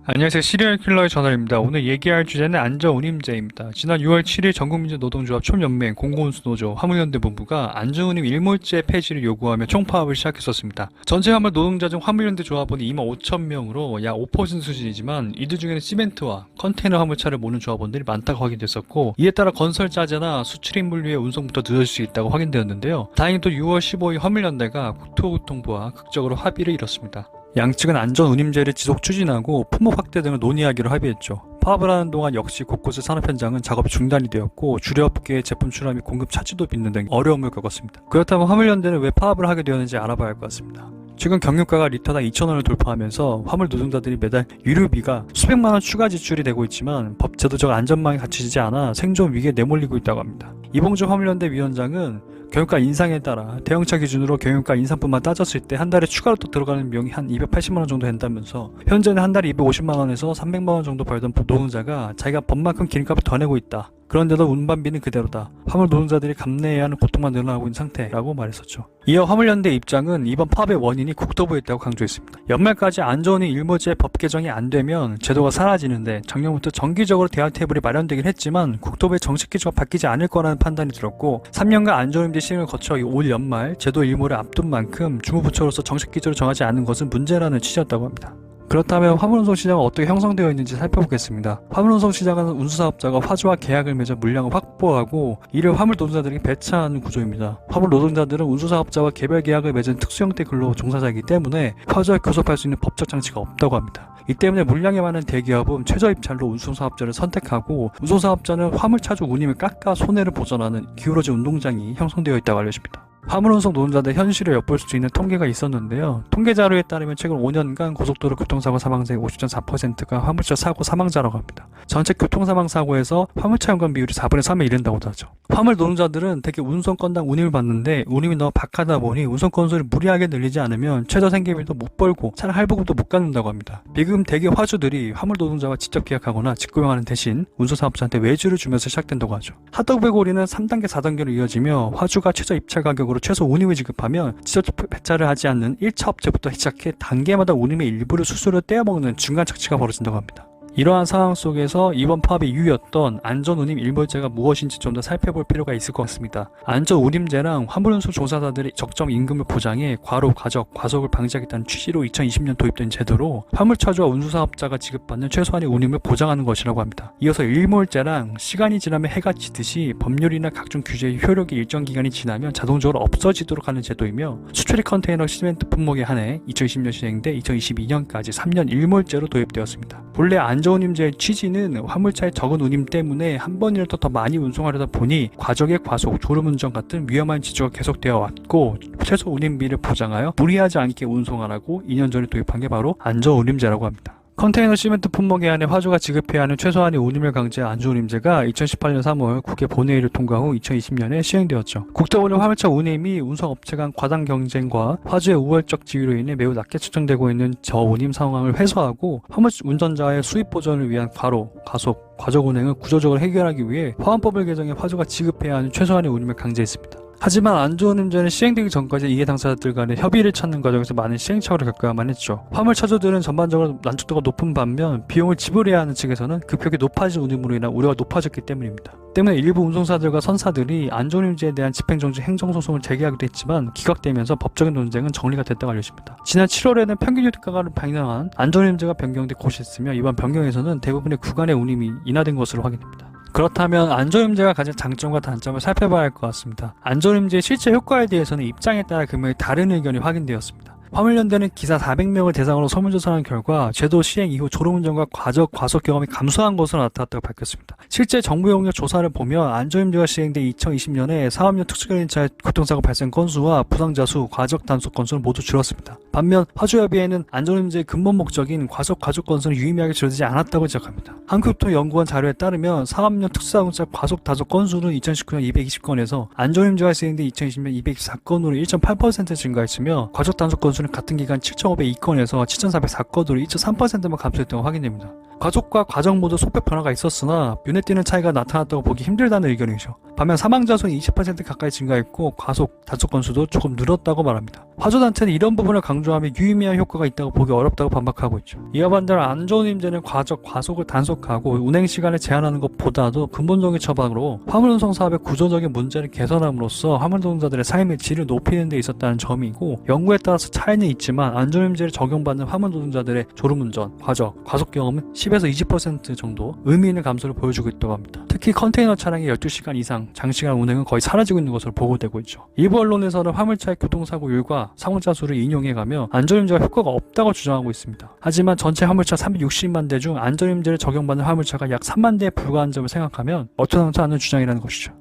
안녕하세요. 시리얼 킬러의 전화입니다. 오늘 얘기할 주제는 안전운임제입니다. 지난 6월 7일 전국민주 노동조합 총연맹 공공운수노조 화물연대본부가 안전운임 일몰제 폐지를 요구하며 총파업을 시작했었습니다. 전체 화물 노동자 중 화물연대 조합원이 2만 5천 명으로 약 5% 수준이지만 이들 중에는 시멘트와 컨테이너 화물차를 모는 조합원들이 많다고 확인됐었고, 이에 따라 건설자재나 수출입 물류의 운송부터 늦어질 수 있다고 확인되었는데요. 다행히 또 6월 15일 화물연대가 국토교통부와 극적으로 합의를 이뤘습니다. 양측은 안전운임제를 지속 추진하고 품목 확대 등을 논의하기로 합의했죠. 파업을 하는 동안 역시 곳곳의 산업 현장은 작업이 중단이 되었고, 주류업계의 제품 출하 및 공급 차질도 빚는 등 어려움을 겪었습니다. 그렇다면 화물연대는 왜 파업을 하게 되었는지 알아봐야 할 것 같습니다. 최근 경유가가 리터당 2,000원을 돌파하면서 화물 노동자들이 매달 유류비가 수백만원 추가 지출이 되고 있지만 제도적 안전망이 갖춰지지 않아 생존 위기에 내몰리고 있다고 합니다. 이봉주 화물연대 위원장은 경유가 인상에 따라 대형차 기준으로 경유가 인상분만 따졌을 때 한 달에 추가로 또 들어가는 비용이 한 280만원 정도 된다면서, 현재는 한 달에 250만원에서 300만원 정도 벌던 노동자가 자기가 번만큼 기름값을 더 내고 있다. 그런데도 운반비는 그대로다. 화물 노동자들이 감내해야 하는 고통만 늘어나고 있는 상태라고 말했었죠. 이어 화물연대 입장은 이번 파업의 원인이 국토부에 있다고 강조했습니다. 연말까지 안전운임 일몰제 법 개정이 안 되면 제도가 사라지는데, 작년부터 정기적으로 대화 테이블이 마련되긴 했지만 국토부의 정책 기조가 바뀌지 않을 거라는 판단이 들었고, 3년간 안전운임제 시행을 거쳐 올 연말 제도 일몰을 앞둔 만큼 주무부처로서 정책 기조를 정하지 않은 것은 문제라는 취지였다고 합니다. 그렇다면 화물운송 시장은 어떻게 형성되어 있는지 살펴보겠습니다. 화물운송 시장은 운수사업자가 화주와 계약을 맺어 물량을 확보하고 이를 화물 노동자들에게 배차하는 구조입니다. 화물 노동자들은 운수사업자와 개별 계약을 맺은 특수 형태 근로 종사자이기 때문에 화주와 교섭할 수 있는 법적 장치가 없다고 합니다. 이 때문에 물량이 많은 대기업은 최저 입찰로 운송사업자를 선택하고, 운송사업자는 화물차주 운임을 깎아 손해를 보전하는 기울어진 운동장이 형성되어 있다고 알려집니다. 화물운송 노동자들 현실을 엿볼 수 있는 통계가 있었는데요. 통계 자료에 따르면 최근 5년간 고속도로 교통사고 사망자의 50.4%가 화물차 사고 사망자라고 합니다. 전체 교통사망사고에서 화물차 연관 비율이 4분의 3에 이른다고도 하죠. 화물 노동자들은 대개 운송 건당 운임을 받는데, 운임이 너무 박하다 보니 운송 건수를 무리하게 늘리지 않으면 최저 생계비도 못 벌고 차량 할부금도 못 갚는다고 합니다. 비금 대개 화주들이 화물 노동자와 직접 계약하거나 직고용하는 대신 운송사업자한테 외주를 주면서 시작된다고 하죠. 핫도그 고리는 3단계 4단계로 이어지며, 화주가 최저 입찰 가격으로 최소 운임을 지급하면 지적 배차를 하지 않는 1차 업체부터 시작해 단계마다 운임의 일부를 수수료 떼어먹는 중간 착취가 벌어진다고 합니다. 이러한 상황 속에서 이번 파업의 이유였던 안전운임 일몰제가 무엇인지 좀 더 살펴볼 필요가 있을 것 같습니다. 안전운임제랑 화물운송 종사자들의 적정 임금을 보장해 과로, 과적, 과속을 방지하겠다는 취지로 2020년 도입된 제도로 화물차주와 운수사업자가 지급받는 최소한의 운임을 보장하는 것이라고 합니다. 이어서 일몰제랑 시간이 지나면 해가 지듯이 법률이나 각종 규제의 효력이 일정 기간이 지나면 자동적으로 없어지도록 하는 제도이며, 수출입 컨테이너 시멘트 품목에 한해 2020년 시행돼 2022년까지 3년 일몰제로 도입되었습니다. 본래 안전운임제의 취지는 화물차의 적은 운임 때문에 한 번이라도 더 많이 운송하려다 보니 과적의 과속, 졸음운전 같은 위험한 지주가 계속되어 왔고, 최소 운임비를 보장하여 무리하지 않게 운송하라고 2년 전에 도입한 게 바로 안전운임제라고 합니다. 컨테이너 시멘트 품목에 한해 화주가 지급해야 하는 최소한의 운임을 강제한 안전운임제가 2018년 3월 국회 본회의를 통과 후 2020년에 시행되었죠. 국토부는 화물차 운임이 운송업체 간 과당 경쟁과 화주의 우월적 지위로 인해 매우 낮게 측정되고 있는 저운임 상황을 해소하고, 화물 운전자의 수입 보전을 위한 과로, 과속, 과적 운행을 구조적으로 해결하기 위해 화환법을 개정해 화주가 지급해야 하는 최소한의 운임을 강제했습니다. 하지만 안전운임제는 시행되기 전까지 이해 당사자들 간의 협의를 찾는 과정에서 많은 시행착오를 겪어야만 했죠. 화물차주들은 전반적으로 난촉도가 높은 반면 비용을 지불해야 하는 측에서는 급격히 높아진 운임으로 인한 우려가 높아졌기 때문입니다. 때문에 일부 운송사들과 선사들이 안전운임제에 대한 집행정지 행정소송을 제기하기도 했지만 기각되면서 법적인 논쟁은 정리가 됐다고 알려집니다. 지난 7월에는 평균 유가를 반영한 안전운임제가 변경돼 곳이 있으며, 이번 변경에서는 대부분의 구간의 운임이 인하된 것으로 확인됩니다. 그렇다면 안전운임제가 가진 장점과 단점을 살펴봐야 할 것 같습니다. 안전운임제의 실제 효과에 대해서는 입장에 따라 금액이 다른 의견이 확인되었습니다. 화물연대는 기사 400명을 대상으로 설문조사한 결과 제도 시행 이후 졸음운전과 과적, 과속 경험이 감소한 것으로 나타났다고 밝혔습니다. 실제 정부 용역 조사를 보면 안전운임제가 시행된 2020년에 사업용 특수견인차의 교통사고 발생 건수와 부상자 수, 과적 단속 건수는 모두 줄었습니다. 반면 화주협의회는 안전운임제의 근본 목적인 과속, 과적 건수는 유의미하게 줄어들지 않았다고 지적합니다. 한국교통연구원 자료에 따르면 사업용 특수사고차 과속, 단속 건수는 2019년 220건에서 안전운임제가 시행된 2020년 224건으로 1.8% 증가했으며, 과적 단속 건수는 같은 기간 7,502건에서 7,404건으로 2.3%만 감소했다고 확인됩니다. 가족과 과정 모두 속백 변화가 있었으나 눈에 띄는 차이가 나타났다고 보기 힘들다는 의견이죠. 반면 사망자 수는 20% 가까이 증가했고 과속, 단속 건수도 조금 늘었다고 말합니다. 화주단체는 이런 부분을 강조하며 유의미한 효과가 있다고 보기 어렵다고 반박하고 있죠. 이와 반대로 안전운임제는 과속을 단속하고 운행시간을 제한하는 것보다도 근본적인 처방으로 화물운송 사업의 구조적인 문제를 개선함으로써 화물노동자들의 삶의 질을 높이는 데 있었다는 점이고, 연구에 따라서 차이는 있지만 안전운임제를 적용받는 화물노동자들의 졸음운전, 과속 경험은 10에서 20% 정도 의미 있는 감소를 보여주고 있다고 합니다. 특히 컨테이너 차량의 12시간 이상 장시간 운행은 거의 사라지고 있는 것으로 보고되고 있죠. 일부 언론에서는 화물차의 교통사고율과 사고자 수를 인용해가며 안전운임제가 효과가 없다고 주장하고 있습니다. 하지만 전체 화물차 360만 대 중 안전운임제를 적용받는 화물차가 약 3만 대에 불과한 점을 생각하면 어처구니지 않은 주장이라는 것이죠.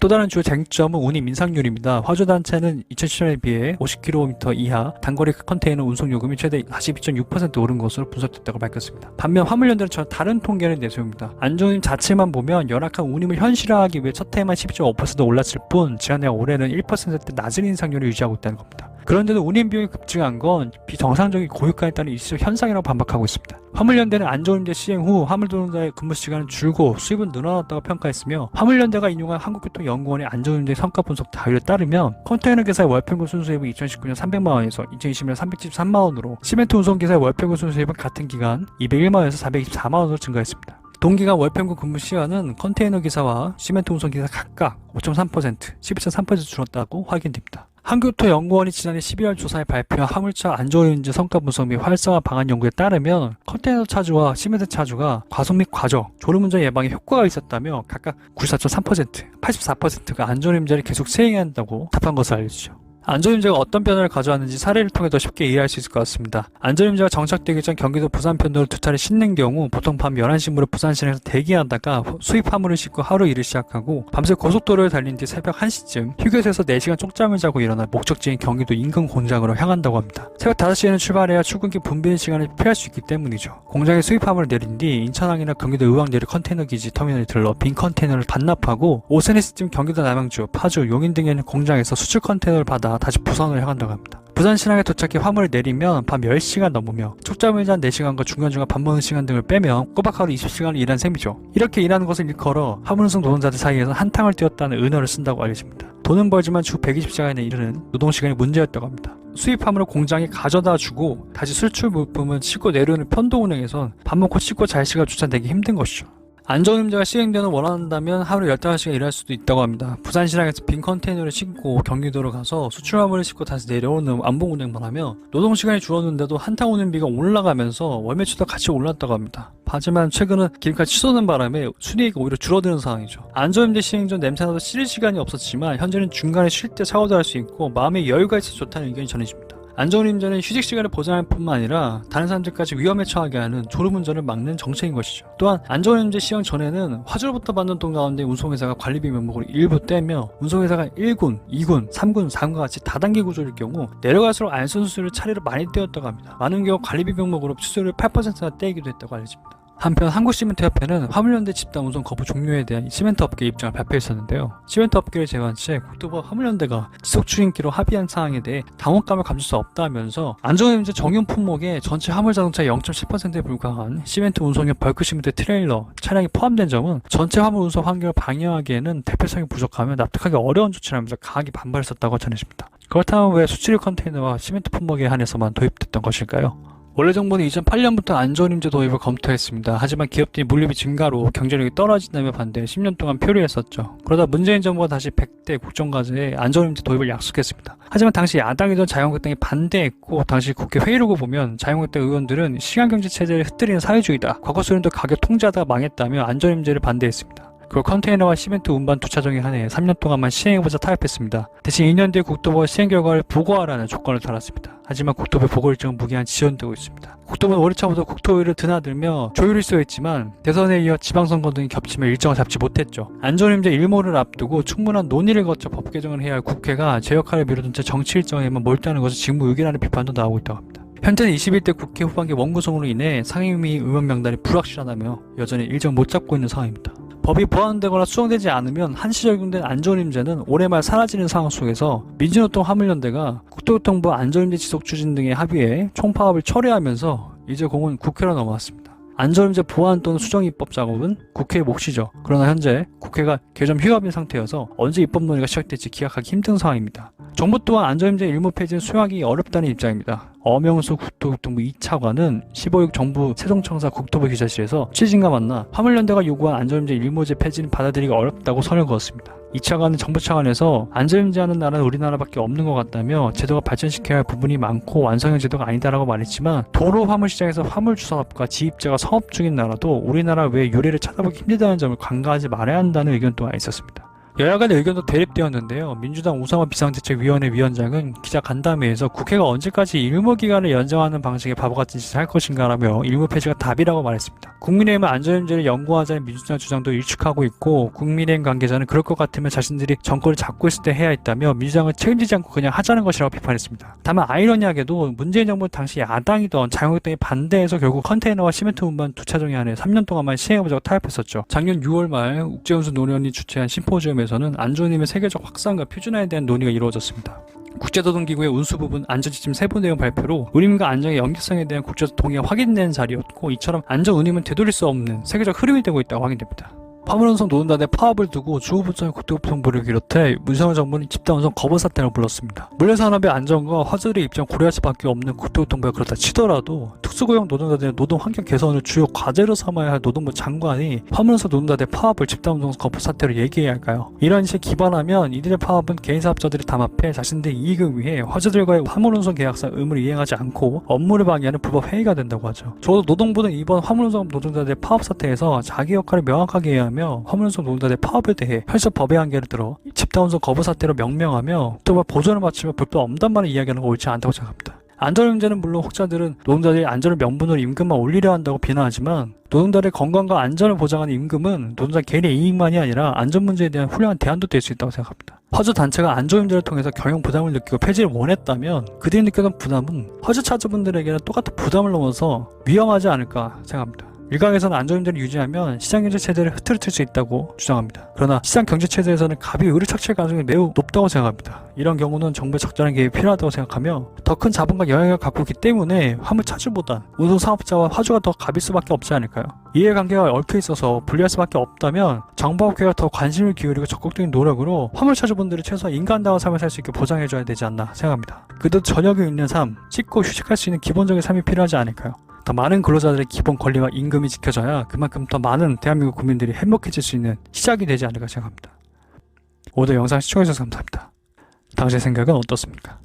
또 다른 주요 쟁점은 운임 인상률입니다. 화주단체는 2017년에 비해 50km 이하 단거리 컨테이너 운송요금이 최대 42.6% 오른 것으로 분석됐다고 밝혔습니다. 반면 화물연대는 전혀 다른 통계를 내세웁니다. 안전운임 자체만 보면 열악한 운임을 현실화하기 위해 첫 해만 12.5% 올랐을 뿐 지난해 올해는 1%대 낮은 인상률을 유지하고 있다는 겁니다. 그런데도 운임 비용이 급증한 건 비정상적인 고유가에 따른 일시적 현상이라고 반박하고 있습니다. 화물연대는 안전운임제 시행 후 화물노동자의 근무 시간은 줄고 수입은 늘어났다고 평가했으며, 화물연대가 인용한 한국교통연구원의 안전운임제 성과 분석 자료에 따르면 컨테이너 기사의 월평균 순수입은 2019년 300만원에서 2020년 373만원으로, 시멘트 운송기사의 월평균 순수입은 같은 기간 201만원에서 424만원으로 증가했습니다. 동기간 월평균 근무 시간은 컨테이너 기사와 시멘트 운송기사 각각 5.3%, 12.3% 줄었다고 확인됩니다. 한국교통연구원이 지난해 12월 조사에 발표한 화물차 안전운임제 성과 분석 및 활성화 방안 연구에 따르면 컨테이너 차주와 시멘트 차주가 과속 및 과적, 졸음운전 예방에 효과가 있었다며 각각 94.3%, 84%가 안전운임제를 계속 시행해야 한다고 답한 것을 알려주죠. 안전운임제가 어떤 변화를 가져왔는지 사례를 통해 더 쉽게 이해할 수 있을 것 같습니다. 안전운임제가 정착되기 전 경기도 부산 편도를 두 차례 싣는 경우 보통 밤 11시 무렵 부산시내에서 대기하다가 수입 화물을 싣고 하루 일을 시작하고 밤새 고속도로를 달린 뒤 새벽 1시쯤 휴게소에서 4시간 쪽잠을 자고 일어나 목적지인 경기도 인근 공장으로 향한다고 합니다. 새벽 5시에는 출발해야 출근길 분비는 시간을 피할 수 있기 때문이죠. 공장에 수입 화물을 내린 뒤 인천항이나 경기도 의왕내륙 컨테이너 기지 터미널에 들러 빈 컨테이너를 반납하고 오후 3시쯤 경기도 남양주, 파주, 용인 등에 있는 공장에서 수출 컨테이너를 받아 다시 부산으로 향한다고 합니다. 부산시장에 도착해 화물을 내리면 밤 10시간 넘으며 쪽잠을 잔 4시간과 중간중간 밥 먹는 시간 등을 빼면 꼬박 하루 20시간을 일한 셈이죠. 이렇게 일하는 것을 일컬어 화물운송 노동자들 사이에서 한탕을 띄웠다는 은어를 쓴다고 알려집니다. 돈은 벌지만 주 120시간에 이르는 노동시간이 문제였다고 합니다. 수입 화물을 공장에 가져다 주고 다시 수출 물품을 싣고 내려오는 편도 운행에선 밥 먹고 씻고 잘 시간조차 내기 힘든 것이죠. 안전운임제가 시행되는 원한다면 하루 15시간 일할 수도 있다고 합니다. 부산시장에서 빈 컨테이너를 싣고 경기도로 가서 수출 화물을 싣고 다시 내려오는 완봉 운행만 하며 노동시간이 줄었는데도 한탕 운임비가 올라가면서 월 매출도 같이 올랐다고 합니다. 하지만 최근은 기름값이 치솟는 바람에 순이익이 오히려 줄어드는 상황이죠. 안전운임제 시행 전 냄새나도 쉴 시간이 없었지만 현재는 중간에 쉴 때 샤워도 할 수 있고 마음의 여유가 있어 좋다는 의견이 전해집니다. 안전운임제는 휴식 시간을 보장할 뿐만 아니라 다른 사람들까지 위험에 처하게 하는 졸음운전을 막는 정책인 것이죠. 또한 안전운임제 시행 전에는 화주로부터 받는 돈 가운데 운송회사가 관리비 명목으로 일부 떼며 운송회사가 1군, 2군, 3군, 4군과 같이 다단계 구조일 경우 내려갈수록 안전수수료를 차례로 많이 떼었다고 합니다. 많은 경우 관리비 명목으로 수수료를 8%나 떼기도 했다고 알려집니다. 한편 한국시멘트협회는 화물연대 집단 운송 거부 종료에 대한 시멘트 업계 입장을 발표했었는데요. 시멘트 업계를 제외한 채 국토부와 화물연대가 지속 추진기로 합의한 사항에 대해 당혹감을 감출 수 없다면서 안전운임제 적용 품목에 전체 화물 자동차의 0.10%에 불과한 시멘트 운송용 벌크 시멘트 트레일러 차량이 포함된 점은 전체 화물 운송 환경을 방해하기에는 대표성이 부족하며 납득하기 어려운 조치라면서 강하게 반발했었다고 전해집니다. 그렇다면 왜 수출입 컨테이너와 시멘트 품목에 한해서만 도입됐던 것일까요? 원래 정부는 2008년부터 안전운임제 도입을 검토했습니다. 하지만 기업들이 물류비 증가로 경쟁력이 떨어진다며 반대해 10년 동안 표류했었죠. 그러다 문재인 정부가 다시 100대 국정과제에 안전운임제 도입을 약속했습니다. 하지만 당시 야당이던 자유한국당이 반대했고, 당시 국회 회의록을 보면 자유한국당 의원들은 시간경제 체제를 흩뜨리는 사회주의다, 과거 소련도 가격 통제하다가 망했다며 안전운임제를 반대했습니다. 그리고 컨테이너와 시멘트 운반 두 차종에 한해 3년 동안만 시행해보자 타협했습니다. 대신 2년 뒤에 국토부가 시행 결과를 보고하라는 조건을 달았습니다. 하지만 국토부의 보고 일정은 무기한 지연되고 있습니다. 국토부는 올해 초부터 국토위를 드나들며 조율을 시도했지만 대선에 이어 지방선거 등이 겹치며 일정을 잡지 못했죠. 안전운임제 일몰을 앞두고 충분한 논의를 거쳐 법 개정을 해야 할 국회가 제 역할을 미루던 채 정치 일정에만 몰두하는 것은 직무유기라는 비판도 나오고 있다고 합니다. 현재는 21대 국회 후반기 원구성으로 인해 상임위 의원 명단이 불확실하다며 여전히 일정 못 잡고 있는 상황입니다. 법이 보완되거나 수정되지 않으면 한시 적용된 안전운임제는 올해 말 사라지는 상황 속에서 민주노총 화물연대가 국토교통부 안전운임제 지속 추진 등의 합의에 총파업을 철회하면서 이제 공은 국회로 넘어왔습니다. 안전운임제 보완 또는 수정 입법 작업은 국회의 몫이죠. 그러나 현재 국회가 개점 휴업인 상태여서 언제 입법 논의가 시작될지 기약하기 힘든 상황입니다. 정부 또한 안전임대 일부 폐지를 수용하기 어렵다는 입장입니다. 엄영수 국토교통부 2차관은 15일 정부 세종청사 국토부 기자실에서 취재진과 만나 화물연대가 요구한 안전임대 일모제 폐지는 받아들이기 어렵다고 선을 그었습니다. 2차관은 정부 차관에서 안전임대하는 나라는 우리나라밖에 없는 것 같다며 제도가 발전시켜야 할 부분이 많고 완성형 제도가 아니다라고 말했지만 도로 화물시장에서 화물주사업과 지입자가 사업 중인 나라도 우리나라 외 유례를 찾아보기 힘들다는 점을 간과하지 말아야 한다는 의견 또한 있었습니다. 여야 간의 의견도 대립되었는데요. 민주당 우상호 비상대책위원회 위원장은 기자 간담회에서 국회가 언제까지 일무기간을 연장하는 방식의 바보같은 짓을 할 것인가라며 일무 폐지가 답이라고 말했습니다. 국민의힘은 안전임대를 연구하자는 민주당 주장도 일축하고 있고 국민의힘 관계자는 그럴 것 같으면 자신들이 정권을 잡고 있을 때 해야 했다며 민주당은 책임지지 않고 그냥 하자는 것이라고 비판했습니다. 다만 아이러니하게도 문재인 정부 당시 야당이던 자유한국당이 반대해서 결국 컨테이너와 시멘트 운반 두 차종이 안에 3년 동안만 시행해보자고 타협했었죠. 작년 6월 말 욱재훈수 노련이 주최한 심포지엄에서는 안전임의 세계적 확산과 표준화에 대한 논의가 이루어졌습니다. 국제도동기구의 운수 부분 안전지침 세부 내용 발표로 운임과 안전의 연계성에 대한 국제적 동의가 확인된 자리였고 이처럼 안전 운임은 되돌릴 수 없는 세계적 흐름이 되고 있다고 확인됩니다. 화물운송 노동단의 파업을 두고 주호부처의 국토교통부를 비롯해 문재인 정부는 집단운송 거부 사태를 불렀습니다. 물류산업의 안전과 화재들의 입장 고려할 수밖에 없는 국토교통부가 그렇다 치더라도 특수고용 노동자들의 노동 환경 개선을 주요 과제로 삼아야 할 노동부 장관이 화물운송 노동자들의 파업을 집단운송 거부 사태로 얘기해야 할까요? 이런 식에 기반하면 이들의 파업은 개인사업자들이 담합해 자신들의 이익을 위해 화재들과의 화물운송 계약상 의무를 이행하지 않고 업무를 방해하는 불법 회의가 된다고 하죠. 적어도 노동부는 이번 화물운송 노동자들의 파업 사태에서 자기 역할을 명확하게 해야 하며 화물운송 노동자들의 파업에 대해 혈서 법의 한계를 들어 집단운송 거부 사태로 명명하며 정말 보존을 마치며 불법 엄단만을 이야기하는 거 옳지 않다고 생각합니다. 안전 문제는 물론 혹자들은 노동자들이 안전을 명분으로 임금만 올리려 한다고 비난하지만 노동자들의 건강과 안전을 보장하는 임금은 노동자 개인의 이익만이 아니라 안전 문제에 대한 훌륭한 대안도 될 수 있다고 생각합니다. 화주 단체가 안전임대를 통해서 경영 부담을 느끼고 폐지를 원했다면 그들이 느꼈던 부담은 화주 차주분들에게는 똑같은 부담을 넘어서 위험하지 않을까 생각합니다. 일각에서는 안전임대를 유지하면 시장경제체제를 흐트러뜨릴 수 있다고 주장합니다. 그러나 시장경제체제에서는 갑이 의를 착취할 가능성이 매우 높다고 생각합니다. 이런 경우는 정부의 적절한 개입이 필요하다고 생각하며 더 큰 자본과 영향력을 갖고 있기 때문에 화물 차주보단 운송사업자와 화주가 더 갑일 수밖에 없지 않을까요? 이해관계가 얽혀 있어서 분리할 수밖에 없다면 정부업계가 더 관심을 기울이고 적극적인 노력으로 화물 차주분들이 최소한 인간다운 삶을 살 수 있게 보장해줘야 되지 않나 생각합니다. 그도 저녁이 있는 삶, 씻고 휴식할 수 있는 기본적인 삶이 필요하지 않을까요? 더 많은 근로자들의 기본 권리와 임금이 지켜져야 그만큼 더 많은 대한민국 국민들이 행복해질 수 있는 시작이 되지 않을까 생각합니다. 오늘 영상 시청해주셔서 감사합니다. 당신의 생각은 어떻습니까?